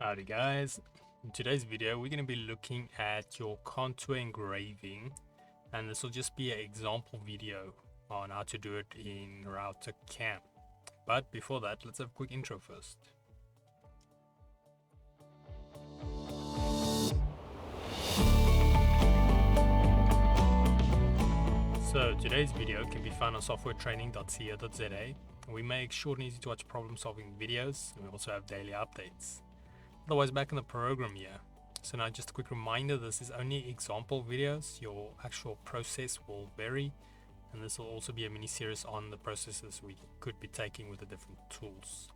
Howdy guys, in today's video we're going to be looking at your contour engraving, and this will just be an example video on how to do it in RouterCAM. But before that, let's have a quick intro first. So today's video can be found on softwaretraining.co.za. We make short and easy to watch problem solving videos, and we also have daily updates. Otherwise, back in the program here. So now just a quick reminder, this is only example videos. Your actual process will vary, and this will also be a mini series on the processes we could be taking with the different tools.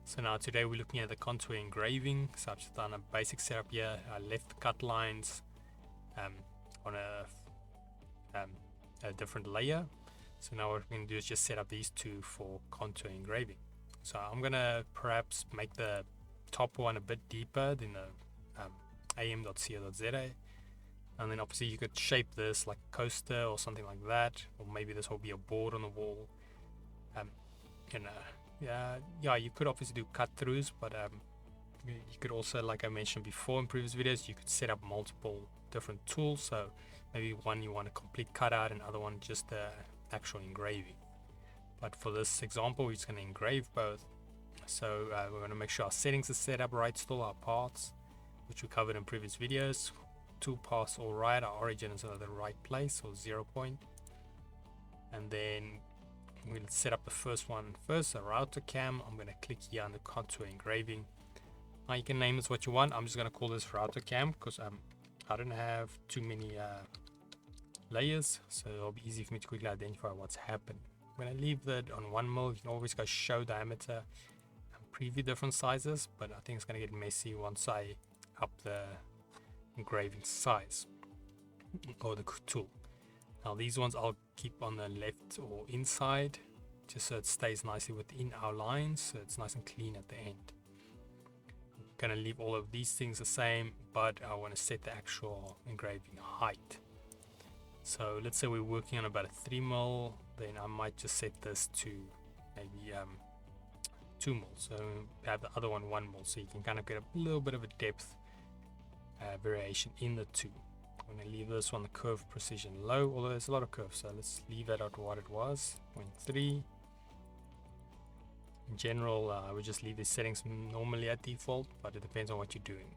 So now today we're looking at the contour engraving. So I've just done a basic setup here. I left the cut lines on a different layer. So now what we're going to do is just set up these two for contour engraving. So I'm going to perhaps make the top one a bit deeper than the am.co.za, and then obviously you could shape this like a coaster or something like that, or maybe this will be a board on the wall. You could obviously do cut throughs, but you could also, like I mentioned before in previous videos, you could set up multiple different tools. So maybe one you want a complete cutout and other one just the actual engraving. But for this example, we're just going to engrave both. So we're going to make sure our settings are set up right, still our paths, which we covered in previous videos. Toolpaths all right, our origin is at the right place, or 0 point. And then we'll set up the first one first, a RouterCAM. I'm going to click here on the contour engraving. Now you can name this what you want. I'm just going to call this RouterCAM because I don't have too many layers, so it'll be easy for me to quickly identify what's happened. I'm going to leave that on 1 mil. You can always go show diameter, preview different sizes, but I think it's going to get messy once I up the engraving size or the tool. Now these ones I'll keep on the left or inside, just so it stays nicely within our lines, so it's nice and clean at the end. I'm going to leave all of these things the same, but I want to set the actual engraving height. So let's say we're working on about a 3 mil, then I might just set this to maybe 2 mil, so have the other one 1 mil, so you can kind of get a little bit of a depth variation in the two. I'm going to leave this one the curve precision low, although there's a lot of curves, so let's leave that at what it was, 0.3. In general, I would just leave these settings normally at default, but it depends on what you're doing.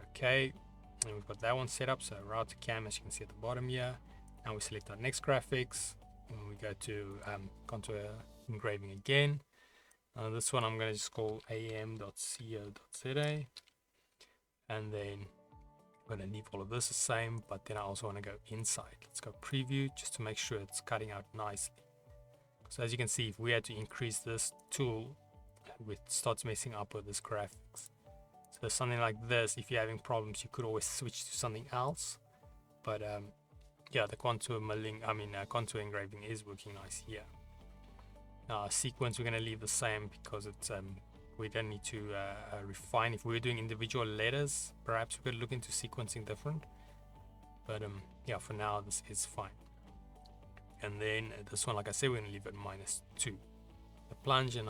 Okay, and we've got that one set up, so RouterCAM, as you can see at the bottom here. Now we select our next graphics, and we go to contour engraving again. This one I'm going to just call am.co.za, and then I'm going to leave all of this the same, but then I also want to go inside. Let's go preview just to make sure it's cutting out nicely. So as you can see, if we had to increase this tool, it starts messing up with this graphics. So something like this, if you're having problems, you could always switch to something else. But yeah, the contour engraving is working nice here. Sequence we're going to leave the same because it's we don't need to refine. If we were doing individual letters, perhaps we could look into sequencing different, but yeah, for now this is fine. And then this one, like I said, we're going to leave it -2. The plunge and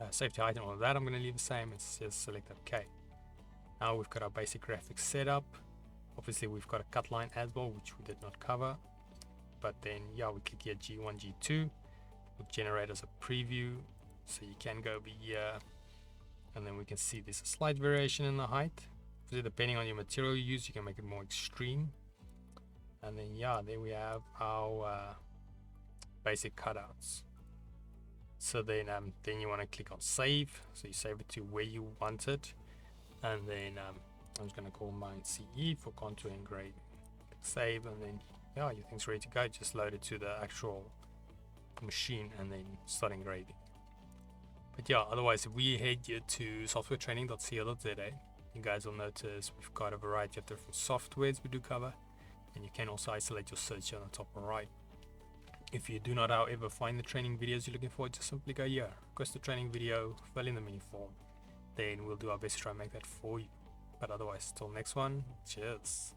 safety height and all of that I'm going to leave the same. It's just select OK. Now we've got our basic graphics set up. Obviously we've got a cut line as well, which we did not cover, but then yeah, we click here G1, G2, will generate as a preview, so you can go over here, and then we can see there's a slight variation in the height. Obviously, depending on your material you use, you can make it more extreme. And then yeah, there we have our basic cutouts. So then you want to click on save, so you save it to where you want it, and then I'm just going to call mine CE for contour engraving. Click save, and then yeah, your thing's ready to go. Just load it to the actual machine and then start engraving. But yeah, otherwise if we head here to softwaretraining.co.za, you guys will notice we've got a variety of different softwares we do cover, and you can also isolate your search on the top right. If you do not however find the training videos you're looking for, just simply go here, request the training video, fill in the mini form, then we'll do our best to try and make that for you. But otherwise, till next one, cheers.